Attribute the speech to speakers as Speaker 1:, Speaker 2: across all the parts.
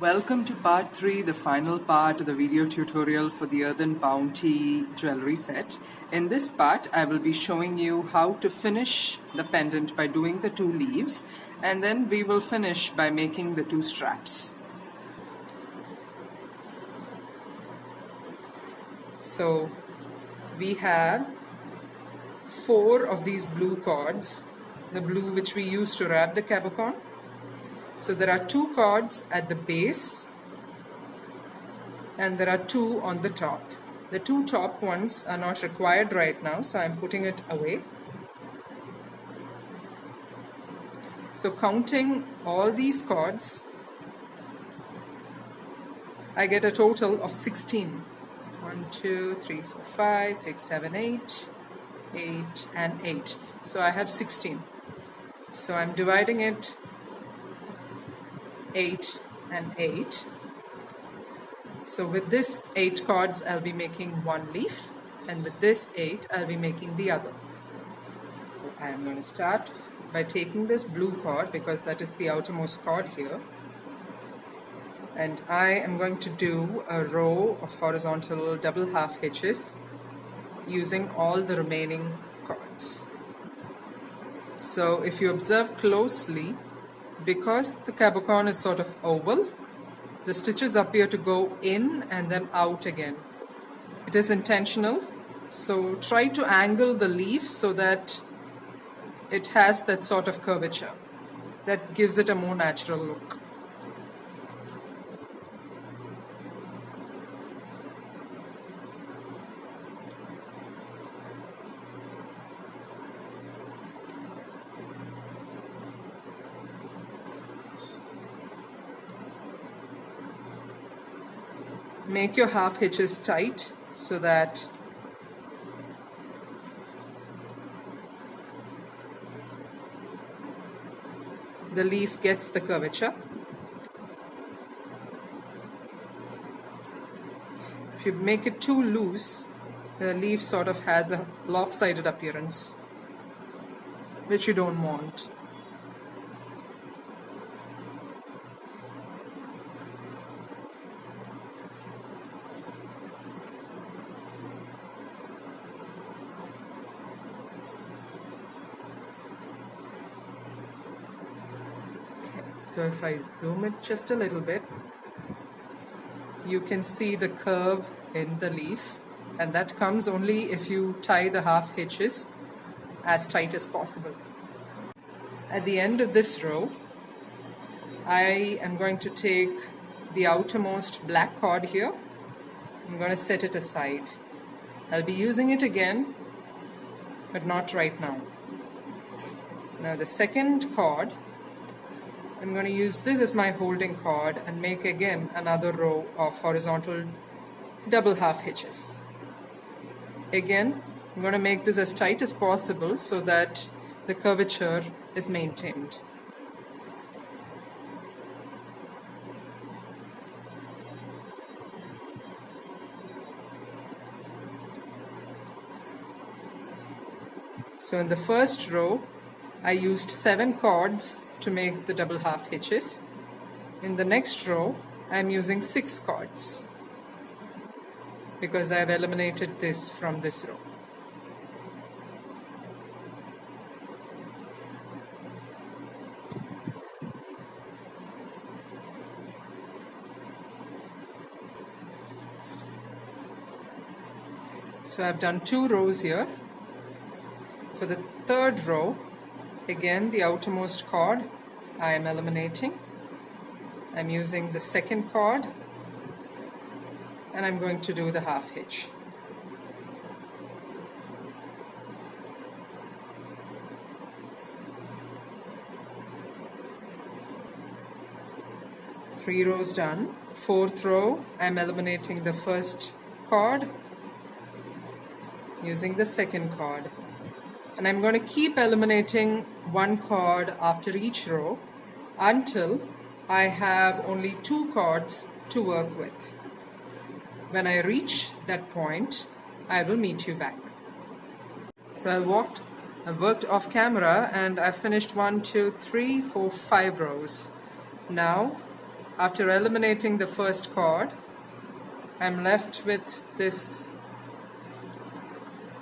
Speaker 1: Welcome to part 3, the final part of the video tutorial for the Earthen Bounty jewelry set. In this part, I will be showing you how to finish the pendant by doing the 2 leaves, and then we will finish by making the 2 straps. So we have 4 of these blue cords, the blue which we use to wrap the cabochon. So there are 2 cords at the base and there are 2 on the top. The 2 top ones are not required right now, so I'm putting it away. So counting all these cords, I get a total of 16. 1, 2, 3, 4, 5, 6, 7, 8, 8 and 8. So I have 16. So I'm dividing it 8 and 8. So with this 8 cords I'll be making 1 leaf, and with this 8 I'll be making the other. I am going to start by taking this blue cord because that is the outermost cord here, and I am going to do a row of horizontal double half hitches using all the remaining cords. So if you observe closely, because the cabochon is sort of oval, the stitches appear to go in and then out again. It is intentional, so try to angle the leaf so that it has that sort of curvature. That gives it a more natural look. Make your half hitches tight so that the leaf gets the curvature. If you make it too loose, the leaf sort of has a lopsided appearance, which you don't want. So if I zoom it just a little bit, you can see the curve in the leaf, and that comes only if you tie the half hitches as tight as possible. At the end of this row, I am going to take the outermost black cord here. I'm going to set it aside. I'll be using it again, but not right now. Now the second cord, I'm going to use this as my holding cord and make again another row of horizontal double half hitches. Again, I'm going to make this as tight as possible so that the curvature is maintained. So in the first row, I used 7 cords to make the double half hitches. In the next row, I am using 6 cords because I have eliminated this from this row. So I've done 2 rows here. For the third row, again the outermost cord I am eliminating. I'm using the second cord and I'm going to do the half hitch. Three rows done. Fourth row, I'm eliminating the first cord using the second cord. And I'm going to keep eliminating 1 cord after each row until I have only 2 cords to work with. When I reach that point, I will meet you back. So I worked off camera and I finished 1, 2, 3, 4, 5 rows. Now After eliminating the first cord, I'm left with this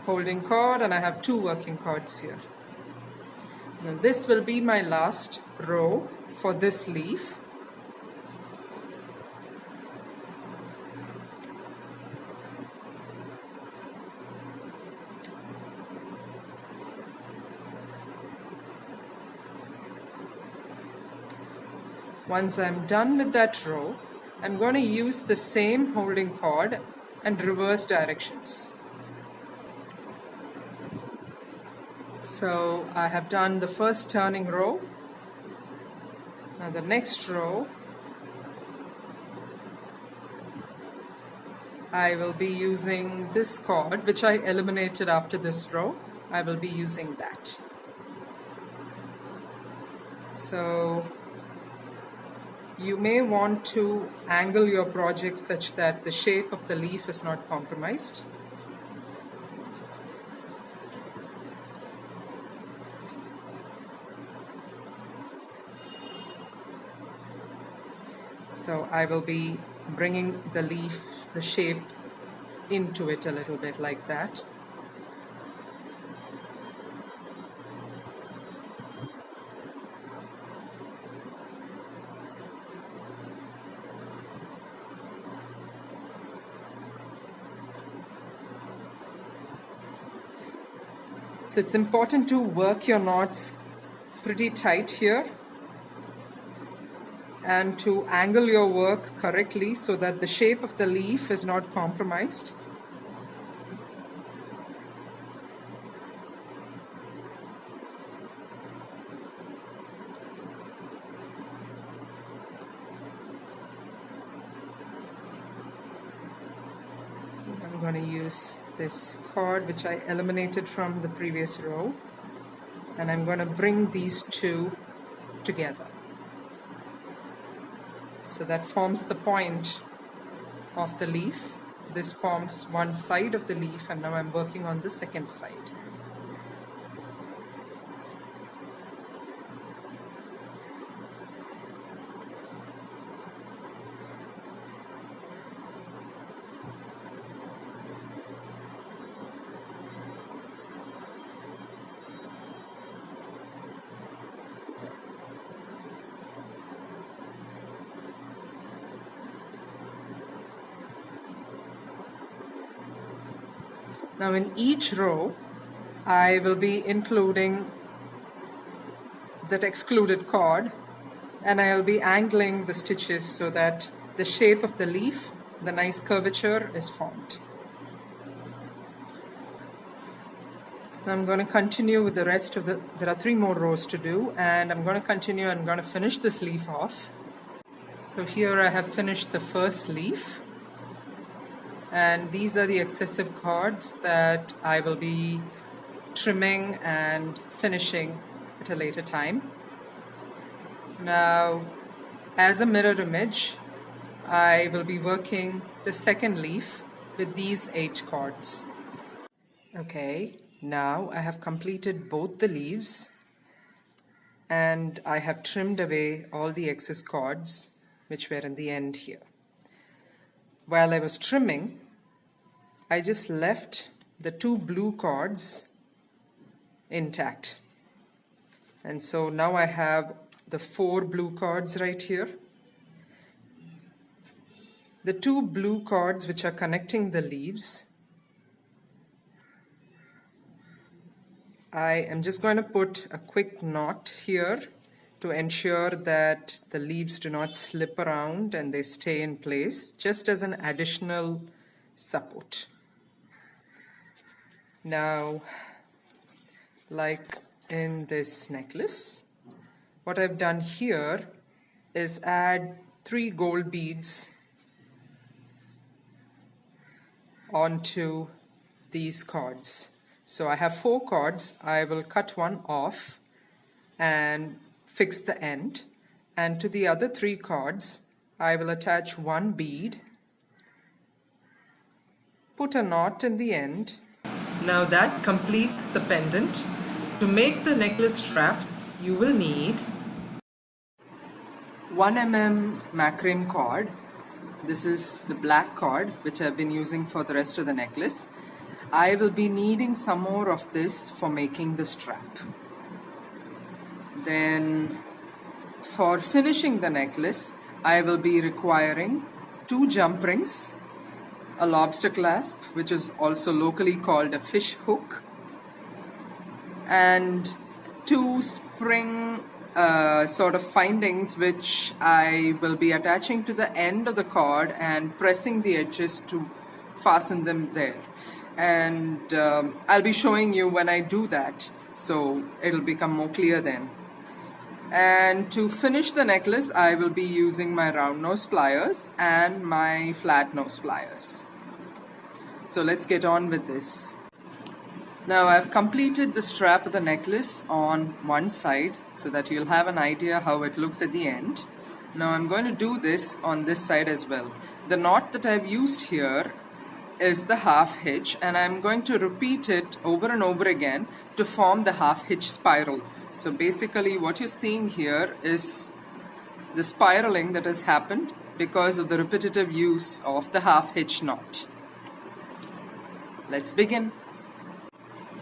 Speaker 1: holding cord, and I have 2 working cords here. Now this will be my last row for this leaf. Once I'm done with that row, I'm going to use the same holding cord and reverse directions. So I have done the first turning row. Now the next row, I will be using this cord which I eliminated after this row. I will be using that. So you may want to angle your project such that the shape of the leaf is not compromised. So I will be bringing the leaf, the shape into it a little bit like that. So it's important to work your knots pretty tight here and to angle your work correctly so that the shape of the leaf is not compromised. I'm going to use this cord which I eliminated from the previous row, and I'm going to bring these 2 together. So that forms the point of the leaf. This forms one side of the leaf, and now I'm working on the second side. Now in each row, I will be including that excluded cord, and I will be angling the stitches so that the shape of the leaf, the nice curvature, is formed. Now I'm going to continue with the rest of there are 3 more rows to do, and I'm going to continue and I'm going to finish this leaf off. So here I have finished the first leaf. And these are the excessive cords that I will be trimming and finishing at a later time. Now, as a mirror image, I will be working the second leaf with these 8 cords. Okay, now I have completed both the leaves and I have trimmed away all the excess cords which were in the end here. While I was trimming, I just left the 2 blue cords intact. And so now I have the 4 blue cords right here. The 2 blue cords which are connecting the leaves, I am just going to put a quick knot here to ensure that the leaves do not slip around and they stay in place, just as an additional support. Now, like in this necklace, what I've done here is add 3 gold beads onto these cords. So I have 4 cords. I will cut one off and fix the end, and to the other 3 cords I will attach 1 bead, put a knot in the end. Now that completes the pendant. To make the necklace straps, you will need 1 mm macrame cord. This is the black cord which I've been using for the rest of the necklace. I will be needing some more of this for making the strap. Then for finishing the necklace, I will be requiring 2 jump rings, a lobster clasp, which is also locally called a fish hook, and 2 spring sort of findings which I will be attaching to the end of the cord and pressing the edges to fasten them there. And I'll be showing you when I do that, so it'll become more clear then. And to finish the necklace, I will be using my round nose pliers and my flat nose pliers. So let's get on with this. Now I've completed the strap of the necklace on one side so that you'll have an idea how it looks at the end. Now I'm going to do this on this side as well. The knot that I've used here is the half hitch, and I'm going to repeat it over and over again to form the half hitch spiral. So basically what you're seeing here is the spiraling that has happened because of the repetitive use of the half hitch knot. Let's begin.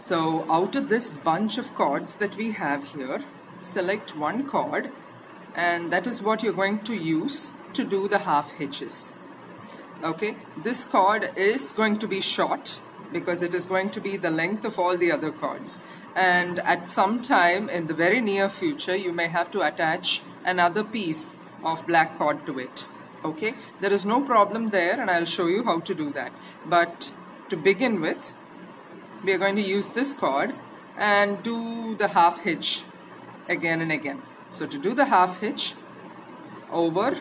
Speaker 1: So out of this bunch of cords that we have here, select one cord, and that is what you're going to use to do the half hitches. Okay, this cord is going to be short because it is going to be the length of all the other cords, and at some time in the very near future you may have to attach another piece of black cord to it. Okay, there is no problem there, and I'll show you how to do that. But to begin with, we are going to use this cord and do the half hitch again and again. So to do the half hitch, over,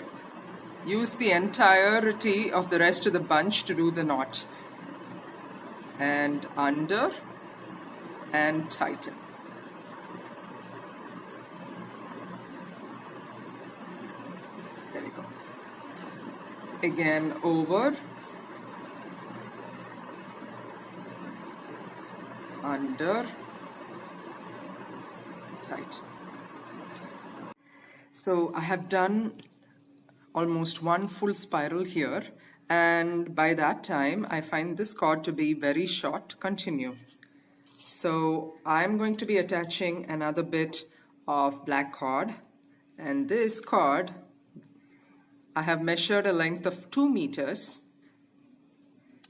Speaker 1: use the entirety of the rest of the bunch to do the knot, and under, and tighten. There we go. Again over, under, tight. So I have done almost one full spiral here, and by that time I find this cord to be very short. Continue. So I'm going to be attaching another bit of black cord, and this cord I have measured a length of 2 meters,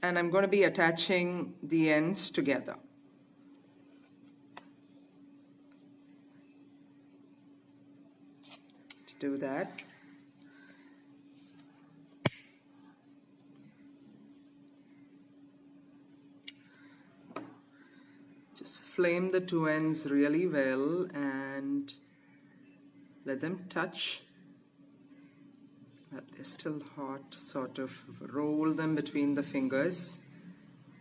Speaker 1: and I'm going to be attaching the ends together. Do that. Just flame the 2 ends really well and let them touch. But they're still hot. Sort of roll them between the fingers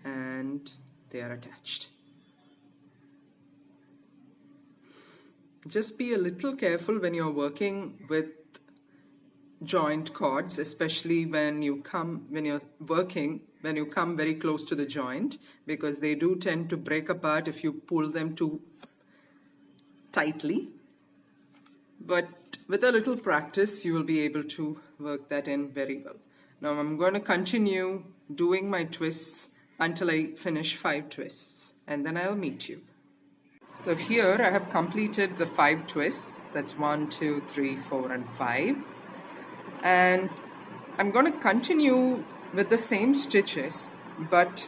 Speaker 1: and they are attached. Just be a little careful when you're working with joint cords, especially when you come very close to the joint, because they do tend to break apart if you pull them too tightly. But with a little practice, you will be able to work that in very well. Now I'm going to continue doing my twists until I finish 5 twists, and then I'll meet you. So here I have completed the 5 twists. That's 1, 2, 3, 4, and 5. And I'm going to continue with the same stitches, but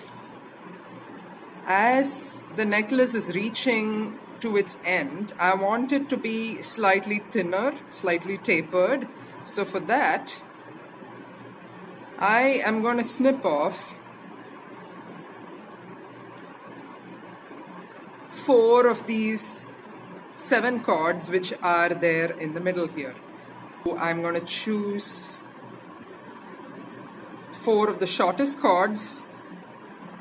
Speaker 1: as the necklace is reaching to its end, I want it to be slightly thinner, slightly tapered. So for that, I am going to snip off 4 of these 7 cords which are there in the middle here. So I'm going to choose 4 of the shortest cords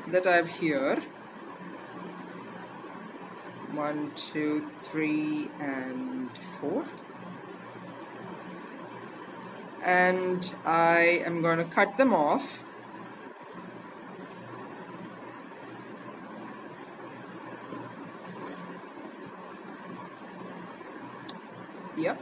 Speaker 1: that I have here. 1, 2, 3, and 4. And I am going to cut them off. Yep.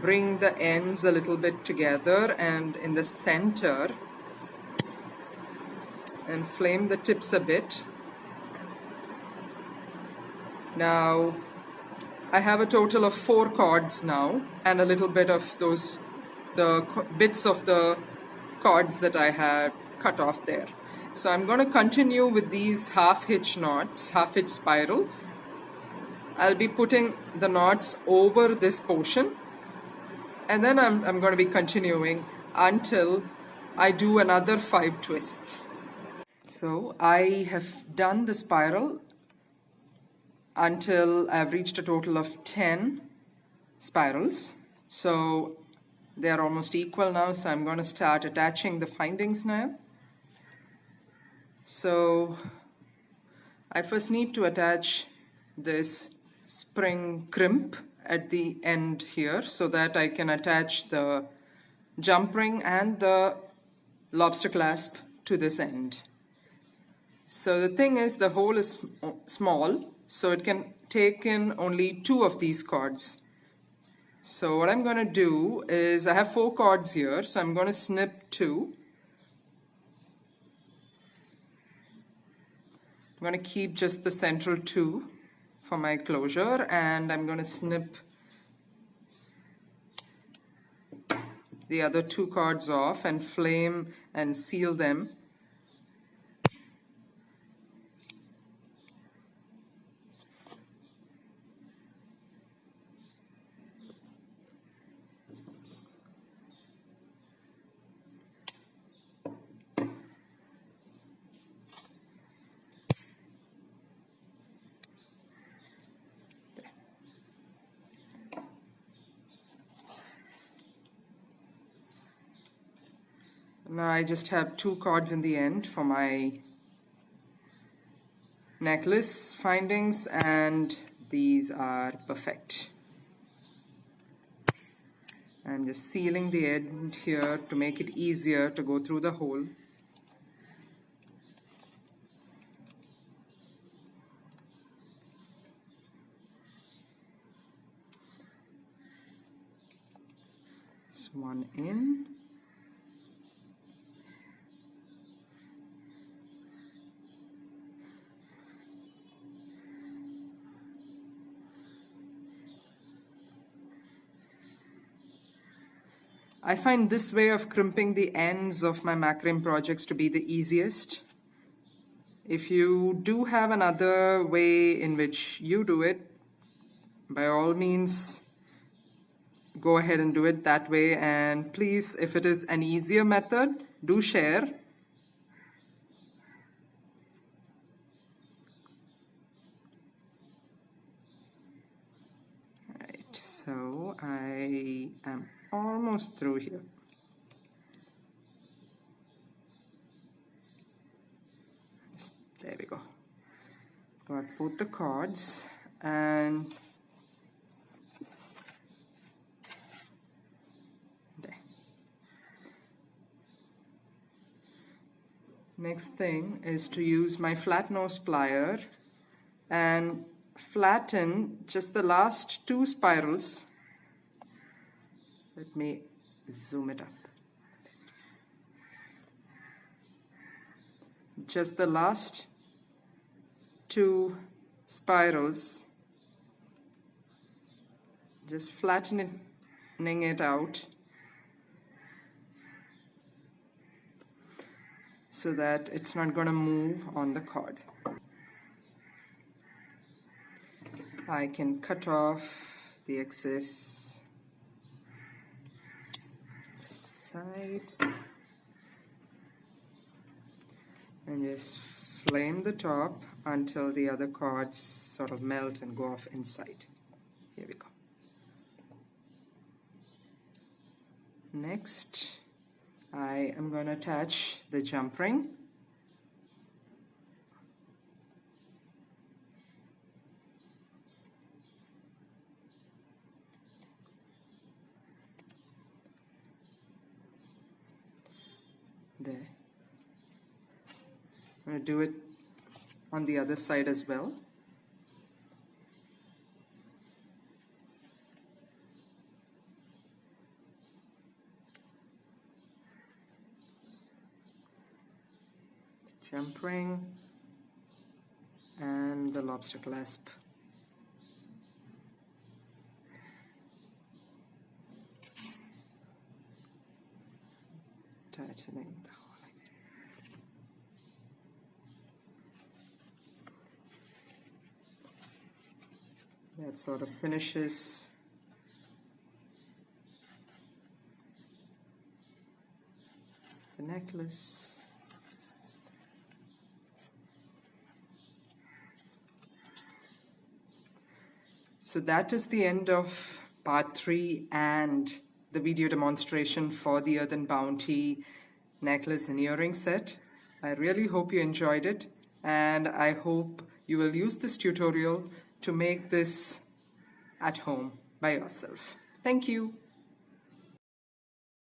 Speaker 1: bring the ends a little bit together and in the center, and flame the tips a bit. Now I have a total of 4 cords now, and a little bit of the bits of the cords that I had cut off there. So I'm going to continue with these half hitch knots, half hitch spiral. I'll be putting the knots over this portion, and then I'm going to be continuing until I do another 5 twists. So I have done the spiral until I've reached a total of 10 spirals. So they are almost equal now, so I'm going to start attaching the findings now. So I first need to attach this spring crimp at the end here so that I can attach the jump ring and the lobster clasp to this end. So the thing is, the hole is small, so it can take in only 2 of these cords. So what I'm going to do is, I have 4 cords here, so I'm going to snip 2. I'm going to keep just the central 2 for my closure, and I'm going to snip the other 2 cords off and flame and seal them. Now I just have 2 cords in the end for my necklace findings, and these are perfect. I'm just sealing the end here to make it easier to go through the hole. This one in. I find this way of crimping the ends of my macrame projects to be the easiest. If you do have another way in which you do it, by all means go ahead and do it that way, and please, if it is an easier method, do share. Right, so I am almost through here. There we go. Got both the cords, and there. Next thing is to use my flat nose plier and flatten just the last 2 spirals. Let me zoom it up. Just the last 2 spirals, just flattening it out so that it's not going to move on the cord. I can cut off the excess side and just flame the top until the other cords sort of melt and go off inside. Here we go. Next, I am going to attach the jump ring. There. I'm going to do it on the other side as well. jump ring, and the lobster clasp. Tightening the whole again. That sort of finishes the necklace. So that is the end of part 3 and the video demonstration for the Earthen Bounty necklace and earring set. I really hope you enjoyed it, and I hope you will use this tutorial to make this at home by yourself. Thank you.